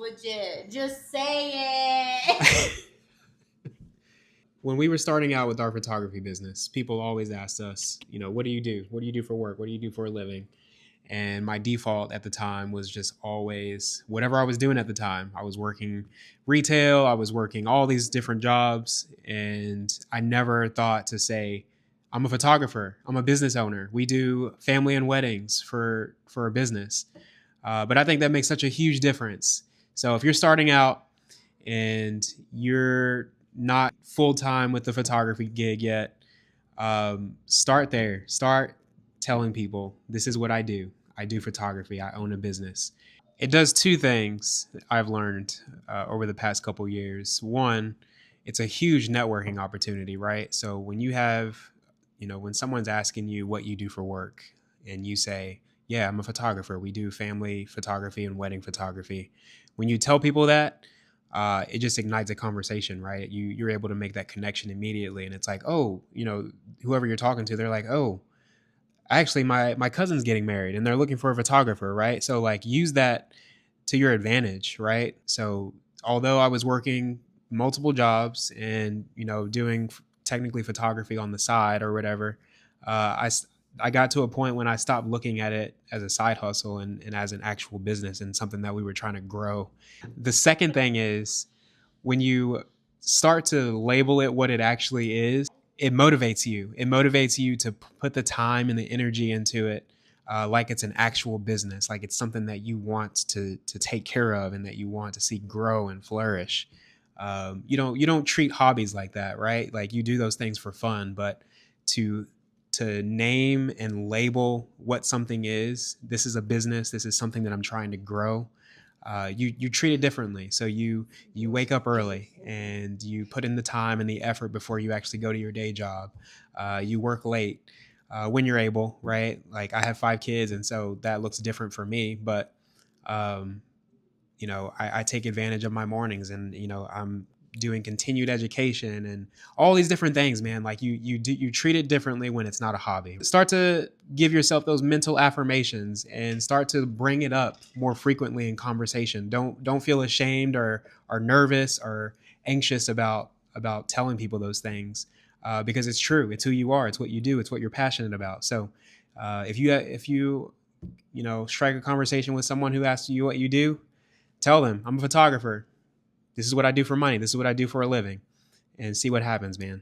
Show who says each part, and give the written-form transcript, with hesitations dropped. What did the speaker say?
Speaker 1: legit. Just say it.
Speaker 2: When we were starting out with our photography business, people always asked us, what do you do? What do you do for work? What do you do for a living? And my default at the time was just always whatever I was doing at the time. I was working retail, I was working all these different jobs, and I never thought to say, I'm a photographer, I'm a business owner. We do family and weddings for a business. But I think that makes such a huge difference. So if you're starting out and you're not full time with the photography gig yet, start there. Start telling people this is what I do. I do photography. I own a business. It does two things I've learned over the past couple years. One, it's a huge networking opportunity, right? So when you have, when someone's asking you what you do for work, and you say, "Yeah, I'm a photographer. We do family photography and wedding photography." When you tell people that, it just ignites a conversation, right? You're able to make that connection immediately, and it's like, oh, whoever you're talking to, they're like, oh, actually, my cousin's getting married, and they're looking for a photographer, right? So like, use that to your advantage, right? So although I was working multiple jobs and doing technically photography on the side or whatever, I got to a point when I stopped looking at it as a side hustle and as an actual business and something that we were trying to grow. The second thing is when you start to label it what it actually is, it motivates you. It motivates you to put the time and the energy into it, like it's an actual business, like it's something that you want to take care of and that you want to see grow and flourish. You don't treat hobbies like that, right? Like you do those things for fun, but to to name and label what something is, this is a business, this is something that I'm trying to grow. You treat it differently. So you wake up early and you put in the time and the effort before you actually go to your day job. You work late when you're able, right? Like I have 5 kids, and so that looks different for me. But um, I take advantage of my mornings, and I'm doing continued education and all these different things, man. Like you treat it differently when it's not a hobby. Start to give yourself those mental affirmations and start to bring it up more frequently in conversation. Don't feel ashamed or nervous or anxious about telling people those things, because it's true. It's who you are. It's what you do. It's what you're passionate about. So if you strike a conversation with someone who asks you what you do, tell them I'm a photographer. This is what I do for money. This is what I do for a living, and see what happens, man.